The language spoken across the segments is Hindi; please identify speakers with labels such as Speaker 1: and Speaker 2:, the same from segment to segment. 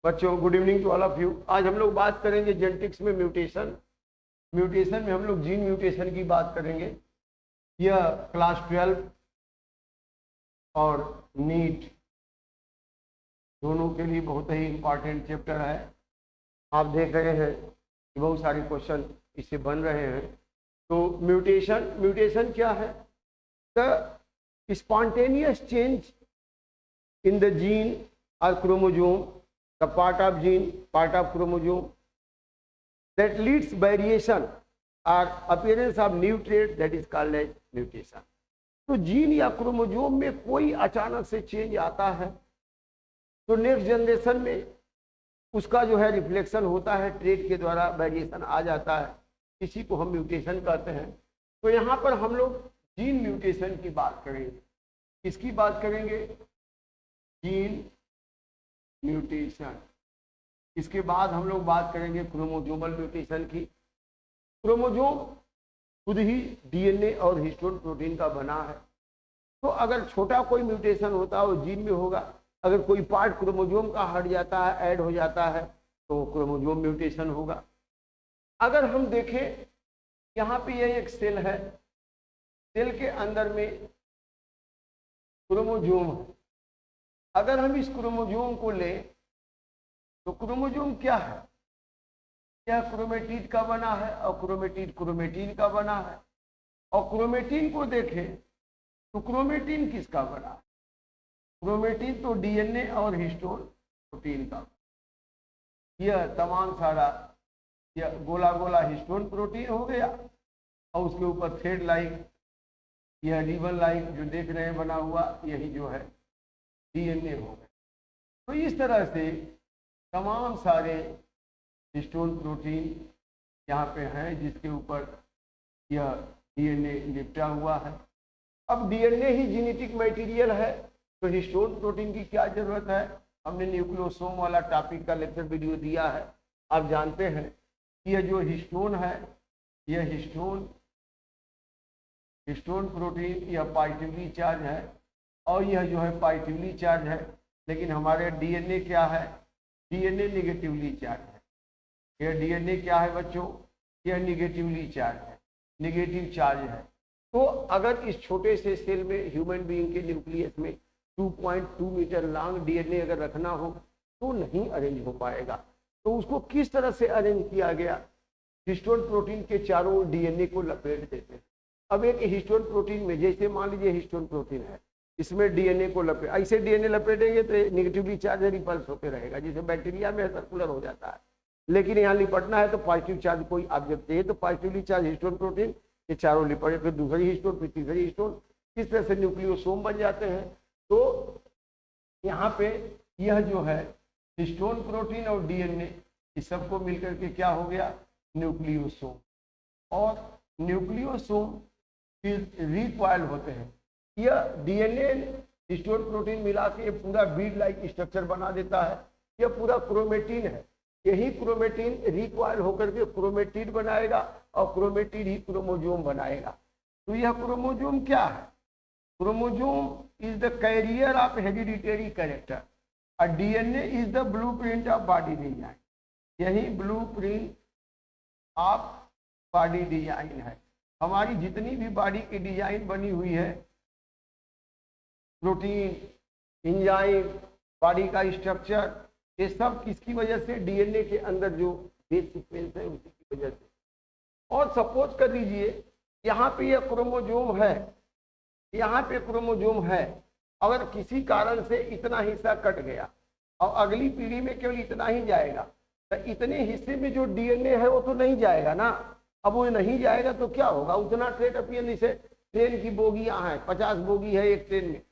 Speaker 1: बच्चों good evening to all of you. आज हम लोग बात करेंगे जेनेटिक्स में म्यूटेशन। म्यूटेशन में हम लोग जीन म्यूटेशन की बात करेंगे। यह क्लास 12 और नीट दोनों के लिए बहुत ही इम्पॉर्टेंट चैप्टर है। आप देख रहे हैं कि बहुत सारे क्वेश्चन इससे बन रहे हैं। तो म्यूटेशन क्या है? The spontaneous change in the gene or chromosome, the part of gene, part of chromosome that leads variation or appearance of new trait that is called as mutation. तो जीन या क्रोमोजोम में कोई अचानक से चेंज आता है तो नेक्स्ट जनरेशन में उसका जो है रिफ्लेक्शन होता है, ट्रेट के द्वारा वेरिएशन आ जाता है, इसी को हम म्यूटेशन कहते हैं। तो यहाँ पर हम लोग जीन म्यूटेशन की बात करेंगे। किसकी बात करेंगे? Gene mutation. इसके बाद हम लोग बात करेंगे क्रोमोजोमल म्यूटेशन की। क्रोमोजोम खुद ही डीएनए और हिस्टोन प्रोटीन का बना है। तो अगर छोटा कोई म्यूटेशन होता है वो जीन में होगा, अगर कोई पार्ट क्रोमोजोम का हट जाता है, ऐड हो जाता है, तो क्रोमोजोम म्यूटेशन होगा। अगर हम देखें यहाँ पे यह एक सेल है, सेल के अंदर में क्रोमोजोम है। अगर हम इस क्रोमोजोम को लें तो क्रोमोजोम क्या है? यह क्रोमेटिड का बना है और क्रोमेटिड क्रोमेटिन का बना है। और क्रोमेटिन को देखें तो क्रोमेटिन किसका बना है? क्रोमेटिन तो डीएनए और हिस्टोन प्रोटीन का। यह तमाम सारा यह गोला गोला हिस्टोन प्रोटीन हो गया और उसके ऊपर थ्रेड लाइन, यह रिबन लाइन जो देख रहे हैं बना हुआ, यही जो है डीएनए हो गए। तो इस तरह से तमाम सारे हिस्टोन प्रोटीन यहाँ पे हैं जिसके ऊपर यह डीएनए लिपटा हुआ है। अब डीएनए ही जेनेटिक मटेरियल है तो हिस्टोन प्रोटीन की क्या जरूरत है? हमने न्यूक्लियोसोम वाला टॉपिक का लेक्चर वीडियो दिया है। आप जानते हैं कि यह जो हिस्टोन है, यह हिस्टोन प्रोटीन यह पॉजिटिवली चार्ज है और यह जो है पॉजिटिवली चार्ज है। लेकिन हमारे डीएनए क्या है? डीएनए निगेटिवली चार्ज है। यह डीएनए क्या है बच्चों? यह निगेटिवली चार्ज है, निगेटिव चार्ज है। तो अगर इस छोटे से सेल में ह्यूमन बीइंग के न्यूक्लियस में 2.2 मीटर लॉन्ग डीएनए अगर रखना हो तो नहीं अरेंज हो पाएगा। तो उसको किस तरह से अरेंज किया गया? हिस्टोन प्रोटीन के चारों ओर डीएनए को लपेट देते हैं। अब एक हिस्टोन प्रोटीन में, जैसे मान लीजिए हिस्टोन प्रोटीन है, इसमें डीएनए को लपेट, ऐसे डीएनए लपेटेंगे तो निगेटिवली चार्ज रिपल्स होते रहेगा, जैसे बैक्टीरिया में सर्कुलर हो जाता है। लेकिन यहाँ लिपटना है तो पॉजिटिव चार्ज कोई ऑब्जेक्ट चाहिए, तो पॉजिटिवली चार्ज हिस्टोन प्रोटीन ये चारों लिपटे, फिर दूसरी हिस्टोन, फिर तीसरी हिस्टोन, इस तरह से न्यूक्लियोसोम बन जाते हैं। तो यहाँ पे यह जो है हिस्टोन प्रोटीन और डीएनए इस सबको मिलकर के क्या हो गया? न्यूक्लियोसोम। और न्यूक्लियोसोम फिर रिकॉइल होते हैं। यह डीएनए हिस्टोन प्रोटीन मिला के पूरा बीड लाइक स्ट्रक्चर बना देता है। यह पूरा क्रोमेटिन है। यही क्रोमेटिन रिकॉइल होकर के क्रोमेटिड बनाएगा और क्रोमेटिड ही क्रोमोजोम बनाएगा। तो यह क्रोमोजोम क्या है? Chromosome is the carrier of hereditary character और DNA is the blueprint of body design. यही ब्लूप्रिंट ऑफ बॉडी डिजाइन है। हमारी जितनी भी बॉडी की डिजाइन बनी हुई है, प्रोटीन, एंजाइम, बॉडी का स्ट्रक्चर, ये सब किसकी वजह से? डीएनए के अंदर जो बेस सीक्वेंस है उसी की वजह से। और सपोज कर लीजिए यहाँ पे यह क्रोमोजोम है, यहाँ पे क्रोमोजोम है, अगर किसी कारण से इतना हिस्सा कट गया और अगली पीढ़ी में केवल इतना ही जाएगा, तो इतने हिस्से में जो डीएनए है वो तो नहीं जाएगा ना। अब वो नहीं जाएगा तो क्या होगा? उतना ट्रेन अपीयर, जैसे ट्रेन की बोगियां हैं, 50 बोगी है एक ट्रेन में,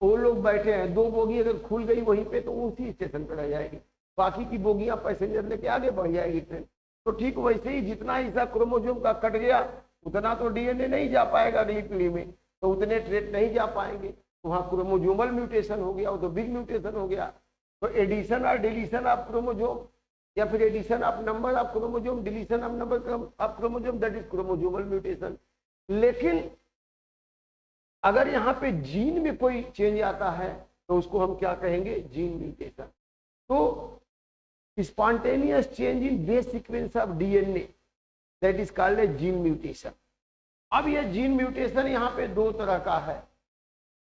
Speaker 1: वो लोग बैठे हैं, 2 बोगी अगर खुल गई वहीं पे तो उसी स्टेशन पर रह जाएगी, बाकी की बोगियां पैसेंजर लेके आगे बढ़ जाएगी ट्रेन। तो ठीक वैसे ही जितना हिस्सा क्रोमोजोम का कट गया उतना तो डीएनए नहीं जा पाएगा अगली पीढ़ी में, तो उतने ट्रेट नहीं जा पाएंगे। तो वहाँ क्रोमोजोमल म्यूटेशन हो गया, वो तो बिग म्यूटेशन हो गया। तो एडिशन और डिलीशन ऑफ क्रोमोजोम या फिर addition of number of chromosome, deletion of number of chromosome, that is chromosomal mutation. लेकिन अगर यहाँ पे जीन में कोई चेंज आता है तो उसको हम क्या कहेंगे? Gene mutation. तो spontaneous change in base sequence of DNA, that is called a gene mutation. अब ये जीन म्यूटेशन यहाँ पे दो तरह का है।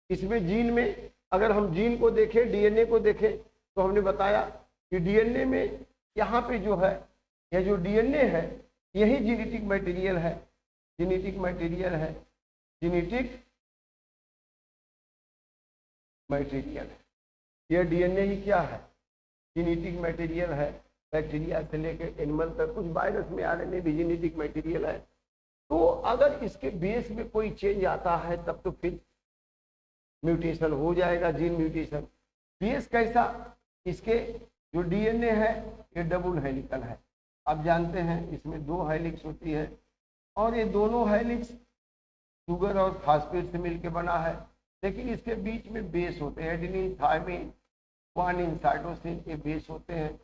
Speaker 1: इसमें जीन में अगर हम जीन को देखें, डीएनए को देखें, तो हमने बताया कि डीएनए में यहाँ पे जो है, यह जो डीएनए है यही जेनेटिक मटेरियल है, जेनेटिक मटेरियल है, जेनेटिक मटेरियल है। यह डीएनए ही क्या है? जेनेटिक मटेरियल है। बैक्टीरिया से लेकर एनिमल तक, कुछ वायरस में आरएनए भी जेनेटिक मटेरियल है। तो अगर इसके बेस में कोई चेंज आता है तब तो फिर म्यूटेशन हो जाएगा, जीन म्यूटेशन। बेस कैसा? इसके जो डीएनए है ये डबल हेलिकल है। आप जानते हैं इसमें दो हेलिक्स होती है और ये दोनों हेलिक्स शुगर और फास्फेट से मिलकर बना है, लेकिन इसके बीच में बेस होते हैं, एडेनिन, थायमिन, ग्वानिन, साइटोसिन, ये बेस होते हैं।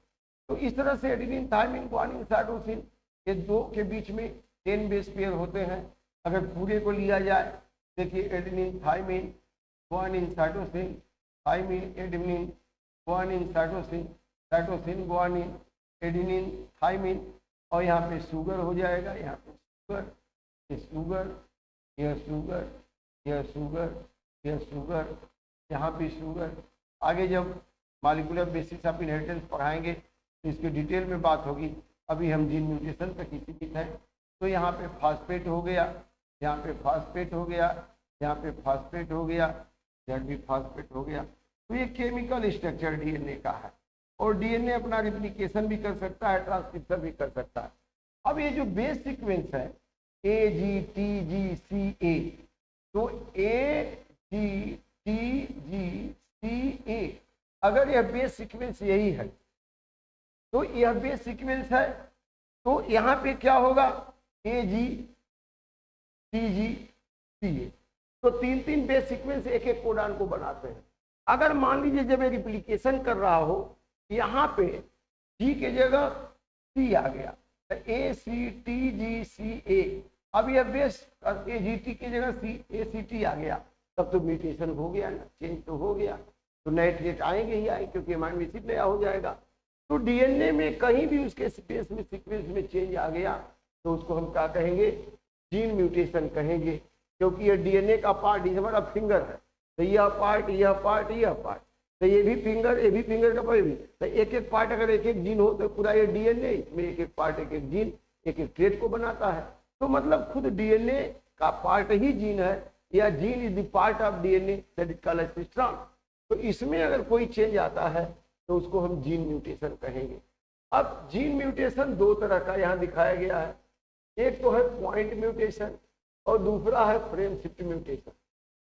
Speaker 1: तो इस तरह से एडेनिन, थायमिन, ग्वानिन, साइटोसिन ये दो के बीच में 10 बेस पेयर होते हैं। अगर पूरे को लिया जाए, देखिए adenine, thymine, guanine, cytosine, thymine, adenine, guanine, cytosine, cytosine, guanine, adenine, thymine, और यहाँ पे शुगर हो जाएगा। यहाँ पे शुगर, ये शुगर, यह शुगर, यह शुगर, यह शुगर, यहाँ पे शुगर। आगे जब मॉलिक्यूलर बेसिस ऑफ इनहेरिटेंस पढ़ाएंगे तो इसकी डिटेल में बात होगी। अभी हम जीन म्यूटेशन तक ही सीमित हैं। तो यहाँ पे फास्फेट हो गया, यहाँ पे फास्फेट हो गया, यहाँ पे फास्फेट हो गया, यहाँ भी फास्फेट हो गया। तो ये केमिकल स्ट्रक्चर डीएनए का है और डीएनए अपना रिप्लिकेशन भी कर सकता है, ट्रांसक्रिप्शन भी कर सकता है। अब ये जो बेस सीक्वेंस है AGTGCA, तो AGTGCA अगर यह बेस सीक्वेंस यही है तो यह बेस सीक्वेंस है, तो यहाँ पे क्या होगा? AGTGCA। तो तीन तीन बेस सीक्वेंस एक एक कोडान को बनाते हैं। अगर मान लीजिए जब ये रिप्लिकेशन कर रहा हो, यहाँ पे G के जगह C आ गया, तो ACTGCA। अब यह बेस AGT की जगह ACT आ गया, तब तो म्यूटेशन हो गया ना, चेंज तो हो गया। तो नए ट्रेट आएंगे ही आएंगे, क्योंकि अमाइनो एसिड नया हो जाएगा। तो डीएनए में कहीं भी उसके स्पेस में सीक्वेंस में चेंज आ गया तो उसको हम क्या कहेंगे? जीन म्यूटेशन कहेंगे, क्योंकि ये डीएनए का पार्ट, ये हमारा फिंगर है, तो यह पार्ट, यह पार्ट, यह पार्ट, तो ये भी फिंगर, ये भी फिंगर का पार्ट भी। तो एक एक पार्ट अगर एक एक जीन हो तो पूरा ये डीएनए में एक एक पार्ट, एक एक जीन, एक एक ट्रेट को बनाता है। तो मतलब खुद डीएनए का पार्ट ही जीन है, या gene is the part of DNA, that is called system. तो इसमें अगर कोई चेंज आता है तो उसको हम जीन म्यूटेशन कहेंगे। अब जीन म्यूटेशन दो तरह का यहाँ दिखाया गया है। एक तो है पॉइंट म्यूटेशन और दूसरा है फ्रेम शिफ्ट म्यूटेशन।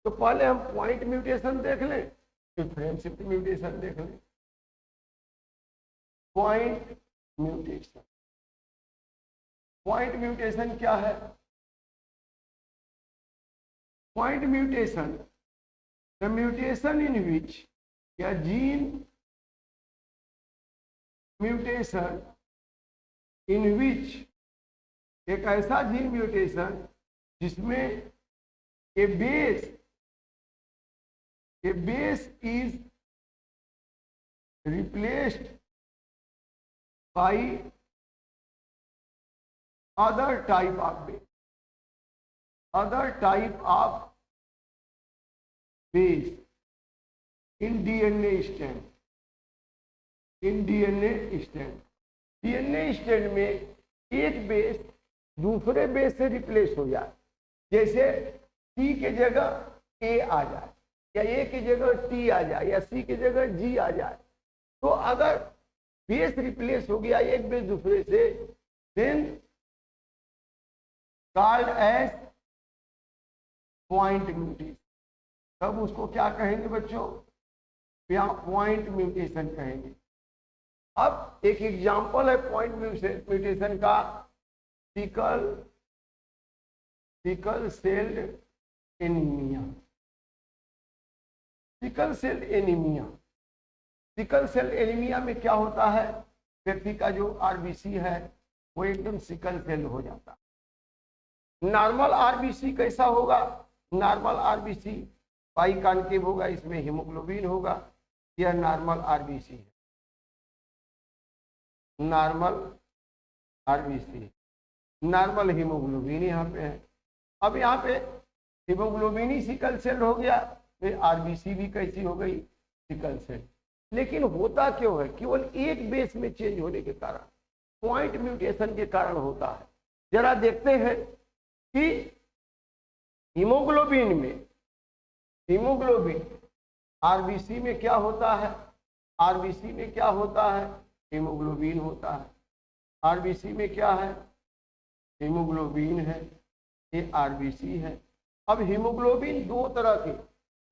Speaker 1: तो पहले हम पॉइंट म्यूटेशन देख लें, फिर फ्रेम शिफ्ट म्यूटेशन देख लें। पॉइंट म्यूटेशन, पॉइंट म्यूटेशन क्या है? Point mutation, the mutation in which, या gene mutation in which, एक ऐसा जीन म्यूटेशन जिसमें a base is replaced by other type of base, other type of base in DNA strand, in DNA strand। DNA strand में एक बेस दूसरे बेस से रिप्लेस हो जाए, जैसे C के जगह A आ जाए, या A की जगह T आ जाए, या C की जगह G आ जाए। तो अगर बेस रिप्लेस हो गया एक बेस दूसरे से, then called as point mutation. तब उसको क्या कहेंगे बच्चों? पॉइंट म्यूटेशन कहेंगे। अब एक एग्जांपल है पॉइंट म्यूटेशन का, sickle cell anaemia. Sickle cell anaemia, sickle cell anaemia में क्या होता है? व्यक्ति का जो आरबीसी है वो एकदम सिकल सेल हो जाता है। नॉर्मल आरबीसी कैसा होगा? नॉर्मल आरबीसी पाई कॉन्केव होगा, इसमें हीमोग्लोबिन होगा, यह नॉर्मल आरबीसी है। नॉर्मल आरबीसी, नॉर्मल हीमोग्लोबिन यहाँ पे है। अब यहाँ पे हीमोग्लोबिन ही सिकल सेल हो गया, फिर आरबीसी भी कैसी हो गई, सिकल सेल। लेकिन होता क्यों है? केवल एक बेस में चेंज होने के कारण, पॉइंट म्यूटेशन के कारण होता है। जरा देखते हैं कि हीमोग्लोबिन में, हीमोग्लोबिन आरबीसी में क्या होता है, आरबीसी में क्या होता है, हीमोग्लोबिन होता है। आरबीसी में क्या है, हीमोग्लोबिन है, ये आरबीसी है। अब हीमोग्लोबिन दो तरह के,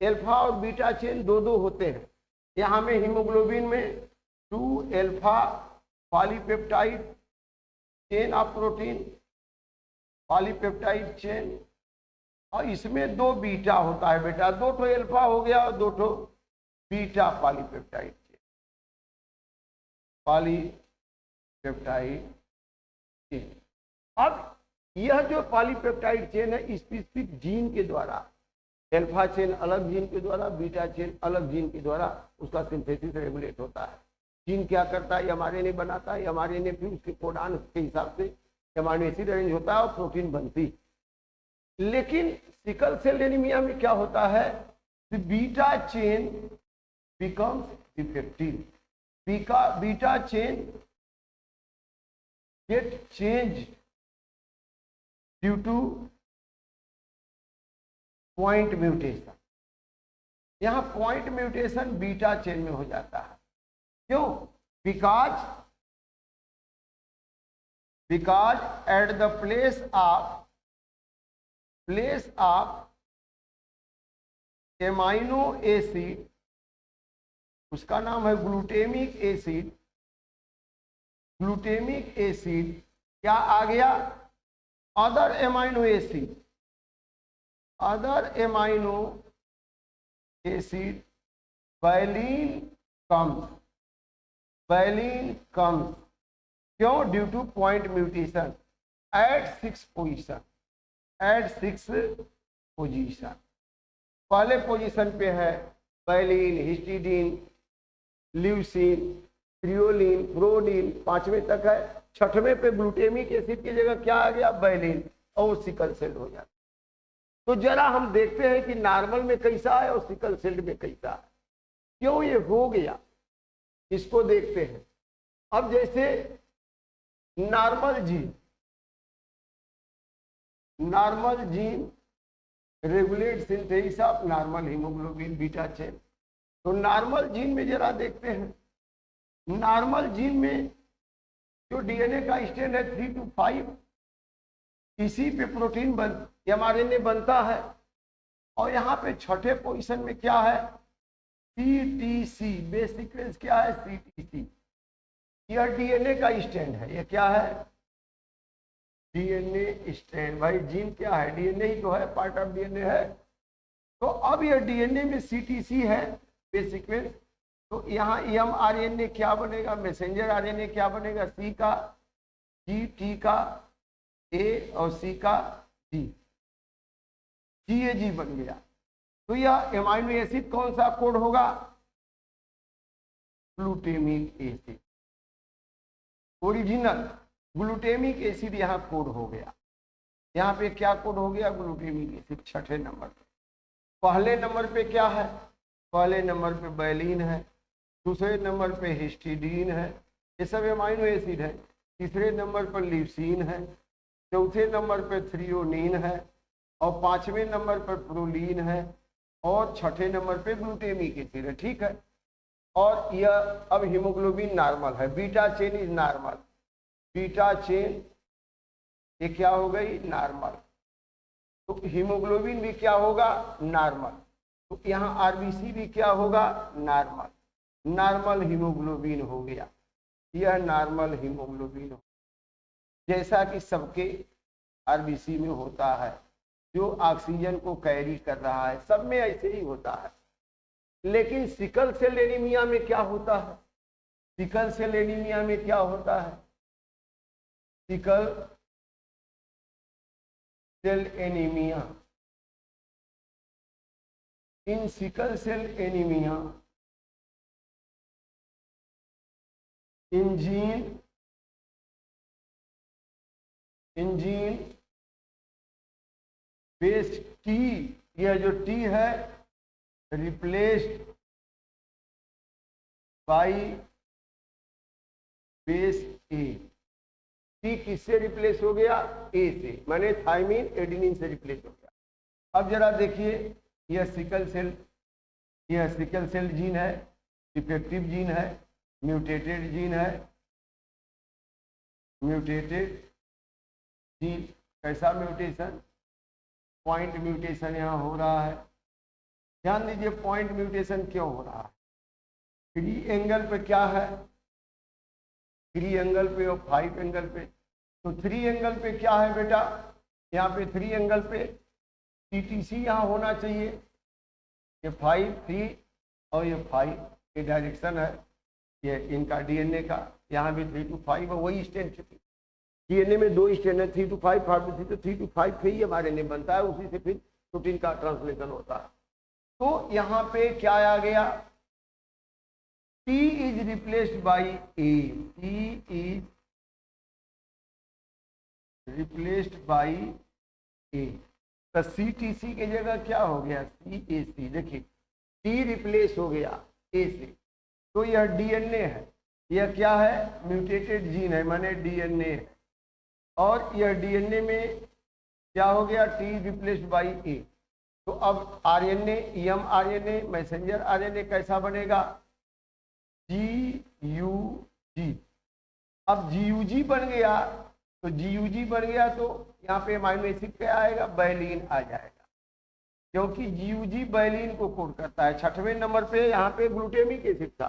Speaker 1: अल्फा और बीटा चेन दो दो होते हैं। यहाँ में हीमोग्लोबिन में 2 alpha polypeptide chain of protein, polypeptide chain, और इसमें 2 बीटा होता है बेटा, 2 ठो अल्फा हो गया और 2 ठो beta polypeptide chain, polypeptide chain. अब यह जो पॉलीपेप्टाइड चेन है स्पेसिफिक जीन के द्वारा, अल्फा चेन अलग जीन के द्वारा, बीटा चेन अलग जीन के द्वारा उसका सिंथेसिस रेगुलेट होता है। जीन क्या करता है, एमआरएनए बनाता है, एमआरएनए फिर उसके कोडान के हिसाब से एमाइनो एसिड अरेंज होता है और प्रोटीन बनती। लेकिन सिकल सेल एनीमिया में क्या होता है, beta chain becomes defective, beta chain get change due to point mutation. यहां पॉइंट म्यूटेशन बीटा चेन में हो जाता है। क्यों? Because at the place of amino acid, उसका नाम है ग्लूटेमिक एसिड, ग्लूटेमिक एसिड क्या आ गया, other amino acid, other amino acid valine comes, valine comes. क्यों? Due to point mutation at 6 position, at 6 position. पहले पोजीशन पे है valine, histidine, leucine, threonine, proline, 5वें तक है। 6वें पे ग्लूटेमिक एसिड की जगह क्या आ गया, वैलिन, और सिकल सेल हो जाता। तो जरा हम देखते हैं कि नॉर्मल में कैसा है और सिकल सेल में कैसा है, क्यों ये हो गया, इसको देखते हैं। अब जैसे normal gene regulate synthesis of normal haemoglobin beta chain. तो नॉर्मल जीन में जरा देखते हैं, नॉर्मल जीन में जो डीएनए का स्ट्रैंड है 3 to 5, इसी पे प्रोटीन एमआरएनए बनता है। और यहाँ पे 6ठे पोजीशन में क्या है, सीटीसी, बेस सीक्वेंस क्या है, सीटीसी। यह डीएनए का स्ट्रैंड है, ये क्या है, डीएनए स्ट्रैंड। भाई जीन क्या है, डीएनए ही तो है, पार्ट ऑफ डीएनए है। तो अब यह डीएनए में सीटीसी है, बेस सीक्वेंस। तो यहाँ एमआरएनए क्या बनेगा, मैसेंजर आरएनए क्या बनेगा, सी का जी, टी का ए और सी का जी, जी बन गया। तो यह एमाइनो एसिड कौन सा कोड होगा, glutamic acid, original glutamic acid यहाँ कोड हो गया। यहाँ पे क्या कोड हो गया, ग्लूटेमिक एसिड 6ठे नंबर पे। पहले नंबर पे क्या है, पहले नंबर पे वैलिन है, दूसरे नंबर पे हिस्टिडीन है, ये सब एमाइनो एसिड है। तीसरे नंबर पर ल्यूसीन है, चौथे नंबर पे थ्रियोनिन है, और 5वें नंबर पर प्रोलीन है, और 6ठे नंबर पे ग्लूटेमिक एसिड है। ठीक है। और यह अब हीमोग्लोबिन नॉर्मल है, beta chain is normal, beta chain ये क्या हो गई, नॉर्मल। तो हीमोग्लोबिन भी क्या होगा, नॉर्मल। तो यहाँ आरबीसी भी क्या होगा, नॉर्मल, नॉर्मल हीमोग्लोबिन हो गया। यह नॉर्मल हीमोग्लोबिन हो, जैसा कि सबके आरबीसी में होता है, जो ऑक्सीजन को कैरी कर रहा है, सब में ऐसे ही होता है। लेकिन सिकल सेल एनीमिया में क्या होता है, सिकल सेल एनीमिया में क्या होता है, sickle cell anaemia, in sickle cell anaemia, in gene in gene base T, यह जो टी है replaced by base A. T किससे रिप्लेस हो गया? ए से, माने थायमिन एडेनिन से रिप्लेस हो गया। अब जरा देखिए, यह सिकल सेल जीन है, डिफेक्टिव जीन है, म्यूटेटेड जीन है, म्यूटेटेड जीन। कैसा म्यूटेशन? पॉइंट म्यूटेशन यहाँ हो रहा है। ध्यान दीजिए, पॉइंट म्यूटेशन क्यों हो रहा है? थ्री एंगल पे क्या है? थ्री एंगल पे और फाइव एंगल पे। तो थ्री एंगल पे क्या है बेटा? यहाँ पे थ्री एंगल पे टीटीसी यहाँ होना चाहिए। ये 5 3 और ये 5, ये डायरेक्शन है ये इनका डीएनए का। यहाँ भी 3 to 5 है, वही स्टैंड। डीएनए में 2 स्टैंड है, 3 to 5, 5 to 3, तो 3 to 5 ही हमारे लिए बनता है, उसी से फिर प्रोटीन का ट्रांसलेशन होता है। तो यहाँ पे क्या आ गया? T is replaced by A, T is replaced by A। तो CTC की जगह क्या हो गया? CAC। देखिए, T रिप्लेस हो गया A से, तो यह डीएनए है। यह क्या है? म्यूटेटेड जीन है, माने डीएनए है। और यह डीएनए में क्या हो गया? T replaced by A। तो अब आरएनए, mRNA, मैसेंजर आरएनए कैसा बनेगा? GUG। अब GUG बन गया, तो GUG बन गया तो यहाँ पे अमाइनो एसिड क्या आएगा? वैलिन आ जाएगा, क्योंकि GUG वैलिन को कोड करता है। 6वें नंबर पे यहाँ पे ग्लूटेमिक एसिड था,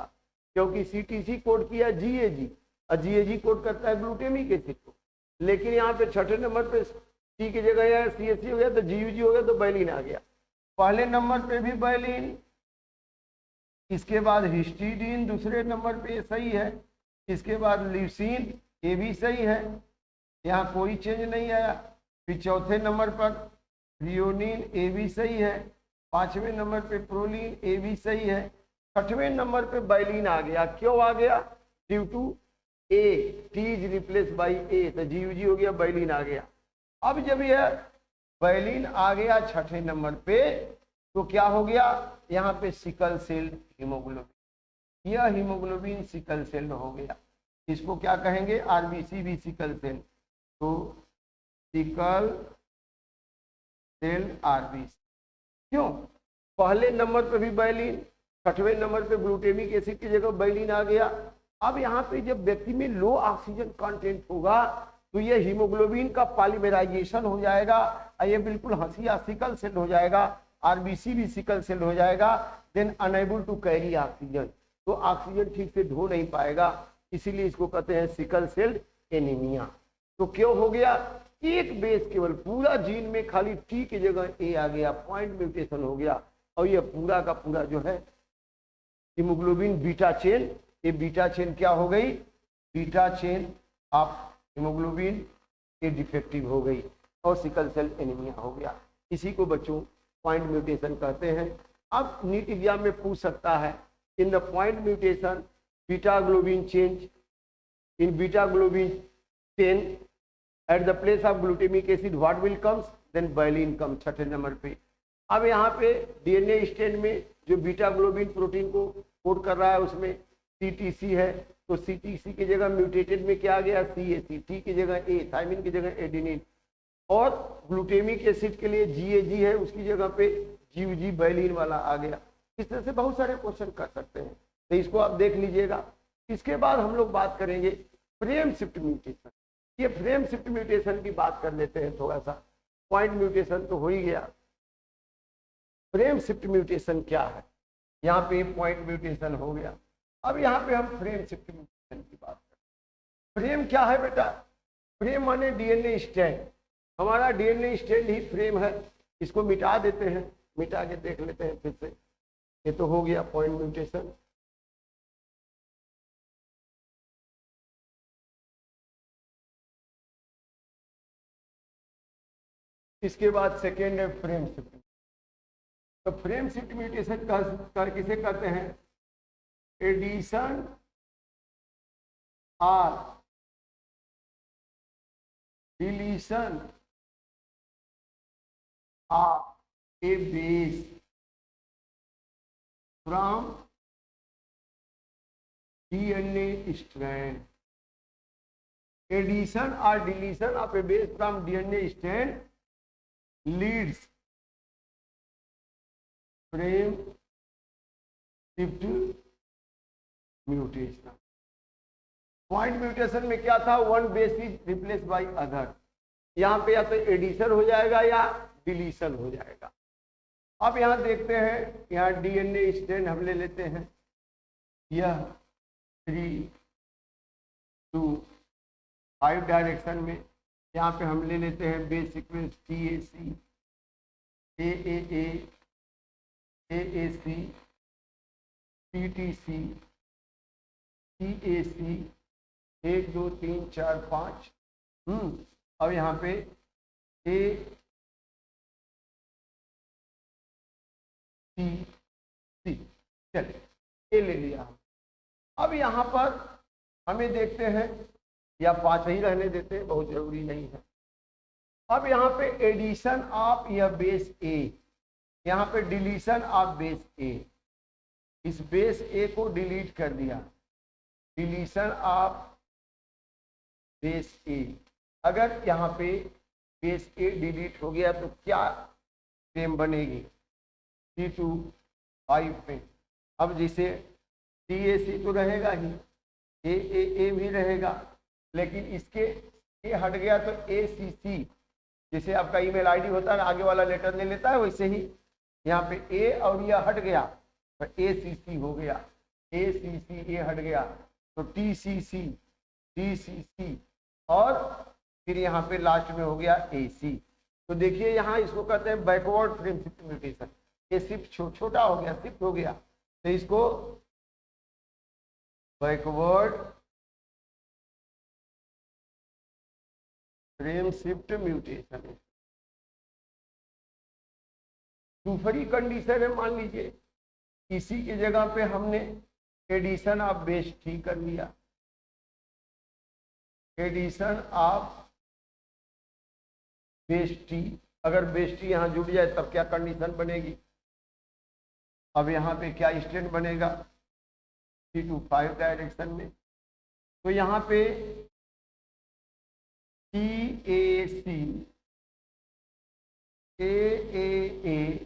Speaker 1: क्योंकि CTC कोड किया GAG और GAG कोड करता है ग्लूटेमिक एसिड को। लेकिन यहाँ पे 6ठे नंबर पे T की जगह यहाँ CAC हो गया, तो GUG हो गया, तो वैलिन आ गया। पहले नंबर पे भी वैलिन, इसके बाद हिस्टीडीन दूसरे नंबर पे सही है, इसके बाद ल्यूसीन, ये भी सही है, यहाँ कोई चेंज नहीं आया। फिर चौथे नंबर पर थ्रियोनिन, ये भी सही है। 5वें नंबर पे प्रोलीन, ये भी सही है। 6वें नंबर पे वैलिन आ गया। क्यों आ गया? Due to A, T is replace by A, तो GUG हो गया, वैलिन आ गया। अब जब यह वैलिन आ गया 6ठे नंबर पे, तो क्या हो गया? यहाँ पे सिकल सेल हीमोग्लोबिन, यह हीमोग्लोबिन सिकल सेल हो गया। इसको क्या कहेंगे? RBC भी सिकल सेल। तो सिकल सेल RBC। क्यों? पहले नंबर पे भी वैलिन, 6वें नंबर पे ग्लूटेमिक एसिड की जगह वैलिन आ गया। अब यहाँ पे जब व्यक्ति में लो ऑक्सीजन कंटेंट होगा, तो ये हीमोग्लोबिन का पॉलीमराइजेशन हो जाएगा और ये बिल्कुल हंसिया सिकल सेल हो जाएगा। RBC भी सिकल सेल हो जाएगा, then unable to carry oxygen, तो ऑक्सीजन ठीक से ढो नहीं पाएगा, इसीलिए इसको कहते हैं सिकल सेल एनीमिया। तो क्यों हो गया? एक बेस केवल, पूरा जीन में खाली T की जगह A आ गया, पॉइंट म्यूटेशन हो गया, और ये पूरा का पूरा जो है हीमोग्लोबिन बीटा चेन, ये बीटा चेन क्या हो गई? बीटा चेन ऑफ हीमोग्लोबिन ये डिफेक्टिव हो गई और सिकल सेल एनीमिया हो गया। इसी को बच्चों पॉइंट म्यूटेशन कहते हैं। अब नीट एग्जाम में पूछ सकता है, in the point mutation beta globin change, in beta globin chain at the place of glutamic acid what will comes? Then valine come 6ठे नंबर पे। अब यहाँ पे डीएनए स्ट्रैंड में जो बीटा ग्लोबिन प्रोटीन को कोड कर रहा है उसमें CTC है, तो CTC की जगह म्यूटेटेड में क्या आ गया? CAC, T की जगह A, थायमिन की जगह एडेनिन, और ग्लूटेमिक एसिड के लिए GAG है, उसकी जगह पे GUG वैलिन वाला आ गया। इस तरह से बहुत सारे क्वेश्चन कर सकते हैं, तो इसको आप देख लीजिएगा। इसके बाद हम लोग बात करेंगे फ्रेम शिफ्ट म्यूटेशन। ये फ्रेम शिफ्ट म्यूटेशन की बात कर लेते हैं थोड़ा सा। पॉइंट म्यूटेशन तो हो ही गया, फ्रेम शिफ्ट म्यूटेशन क्या है? यहाँ पे पॉइंट म्यूटेशन हो गया। अब यहाँ पे हम फ्रेम शिफ्ट म्यूटेशन की बात करें। फ्रेम क्या है बेटा? फ्रेम माने डीएनए स्ट्रैंड, हमारा डीएनए स्ट्रैंड ही फ्रेम है। इसको मिटा देते हैं, मिटा के देख लेते हैं फिर से। ये तो हो गया पॉइंट म्यूटेशन। इसके बाद सेकेंड है फ्रेम शिफ्ट। तो फ्रेम शिफ्ट म्यूटेशन का किसे कहते हैं? Addition or deletion of a base from DNA strand. Addition or deletion of a base from DNA strand leads frame shift mutation. Point mutation में क्या था, one base is replace by other. यहाँ पे या तो एडिशन हो जाएगा या डिलीशन हो जाएगा. अब यहाँ देखते हैं, यहाँ डीएनए स्ट्रैंड हम ले लेते हैं. यह 3 2 5 डायरेक्शन में. यहाँ पे हम ले लेते हैं base sequence TAC, AAA, AAC, TTC, TAC, 1 2 3 4 5. अब यहाँ पे ACC, चलिए ए ले लिया. अब यहाँ पर हमें देखते हैं, या 5 ही रहने देते हैं, बहुत जरूरी नहीं है. अब यहाँ पे एडिशन ऑफ यह बेस ए, यहाँ पे डिलीशन ऑफ बेस ए. इस बेस ए को डिलीट कर दिया, डिलीशन ऑफ बेस ए. अगर यहाँ पे बेस ए डिलीट हो गया तो क्या फ्रेम बनेगी, C2 5 में. अब जैसे TAC तो रहेगा ही, AAA भी रहेगा, लेकिन इसके ए हट गया तो ACC, जैसे आपका ईमेल आईडी होता है ना, आगे वाला लेटर ले लेता है, वैसे ही यहाँ पे ए और यह हट गया तो ACC हो गया. ACC ए हट गया तो TCC, DCC, और फिर यहाँ पे लास्ट में हो गया AC. तो देखिए यहाँ इसको कहते हैं बैकवर्ड फ्रेम शिफ्ट म्यूटेशन. ये शिफ्ट छोटा हो गया, शिफ्ट हो गया, तो इसको बैकवर्ड फ्रेम शिफ्ट म्यूटेशन. दूसरी कंडीशन है, मान लीजिए इसी की जगह पे हमने एडिशन ऑफ बेस टी कर लिया, एडिशन ऑफ बेस टी. अगर बेस टी यहाँ जुड़ जाए तब क्या कंडीशन बनेगी. अब यहाँ पे क्या स्टैंड बनेगा, C2 5 डायरेक्शन में. तो यहाँ पे TAC, AAA,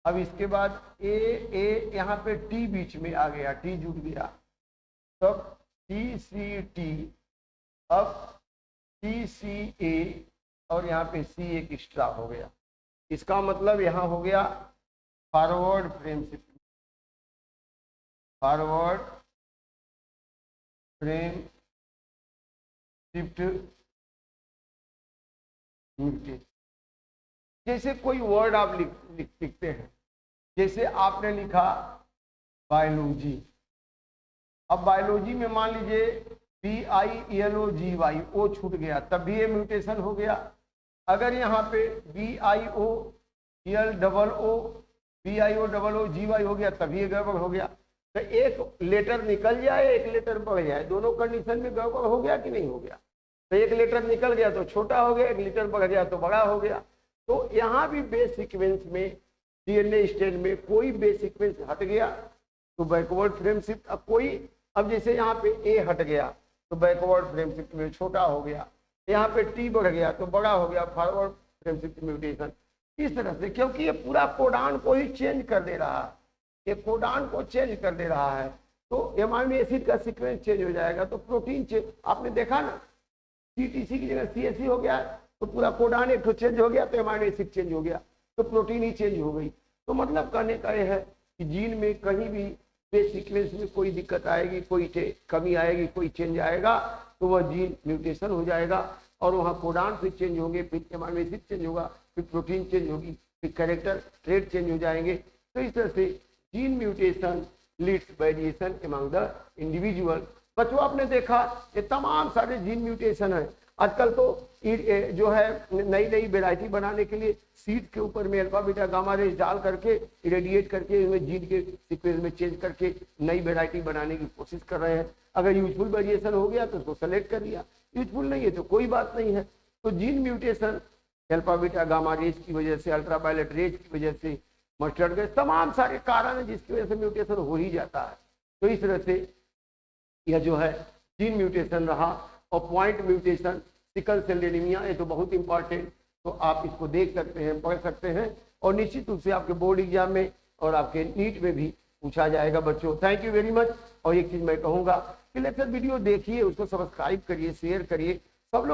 Speaker 1: अब इसके बाद AA, यहाँ पे T बीच में आ गया, T जुड़ गया, तब TCT, अब TCA, और यहाँ पे C एक एक्स्ट्रा हो गया. इसका मतलब यहाँ हो गया forward frame shift, forward frame shift mutation. जैसे कोई वर्ड आप लिखते हैं, जैसे आपने लिखा बायोलॉजी. अब बायोलॉजी में मान लीजिए BILOGY, ओ छूट गया, तब भी ये म्यूटेशन हो गया. अगर यहाँ पे BIOLOGY हो गया, तभी ये गड़बड़ हो गया. तो एक लेटर निकल जाए, एक लेटर बढ़ जाए, दोनों कंडीशन में गड़बड़ हो गया कि नहीं हो गया. तो एक लेटर निकल गया तो छोटा हो गया, एक लेटर बढ़ गया तो बड़ा हो गया. तो यहाँ भी बेस सीक्वेंस में डीएनए स्ट्रैंड में कोई बेस सीक्वेंस हट गया तो बैकवर्ड फ्रेम शिफ्ट. अब कोई, अब जैसे यहाँ पे ए हट गया तो बैकवर्ड फ्रेम शिफ्ट में छोटा हो गया, यहाँ पे टी बढ़ गया तो बड़ा हो गया, फॉरवर्ड फ्रेम शिफ्ट म्यूटेशन. इस तरह से, क्योंकि ये पूरा कोडान को ही चेंज कर दे रहा है, ये कोडान को चेंज कर दे रहा है, तो एमाइनो एसिड का सीक्वेंस चेंज हो जाएगा. तो प्रोटीन चेंज, आपने देखा ना, TTC की जगह CAC हो गया तो पूरा कोडान एक तो चेंज हो गया, तो एमाइनो एसिड चेंज हो गया, तो प्रोटीन ही चेंज हो गई. तो मतलब कहने का यह है कि जीन में कहीं भी बेस सीक्वेंस में कोई दिक्कत आएगी, कोई कमी आएगी, कोई चेंज आएगा, तो वह जीन म्यूटेशन हो जाएगा, और वहाँ कोडान फिर चेंज होंगे, फिर एमाइनो एसिड चेंज होगा, फिर प्रोटीन चेंज होगी, फिर कैरेक्टर ट्रेड चेंज हो जाएंगे. तो इस तरह से gene mutation leads variation among the individual. बच्चों आपने देखा ये तमाम सारे जीन म्यूटेशन है. आजकल तो जो है नई नई वेराइटी बनाने के लिए सीड के ऊपर में अल्फा बीटा गामा रेज डाल करके इरेडिएट करके हुए जीन के सीक्वेंस में चेंज करके नई वेराइटी बनाने की कोशिश कर रहे हैं. अगर यूजफुल वेरिएशन हो गया तो उसको सेलेक्ट कर लिया, यूजफुल नहीं है तो कोई बात नहीं है. तो gene mutation alpha beta gamma rays की वजह से, अल्ट्रावायलेट रेज की वजह से, मस्टर्ड गैस, तमाम सारे कारण हैं जिसकी वजह से म्यूटेशन हो ही जाता है। तो इस तरह से यह जो है जीन म्यूटेशन रहा। और point mutation sickle cell anaemia, ये तो बहुत इंपॉर्टेंट, तो आप इसको देख सकते हैं, पढ़ सकते हैं और निश्चित रूप से आपके बोर्ड एग्जाम में और आपके नीट में भी पूछा जाएगा बच्चों। Thank you very much. और एक चीज मैं कहूंगा कि लेक्चर वीडियो देखिए, उसको सब्सक्राइब करिए, शेयर करिए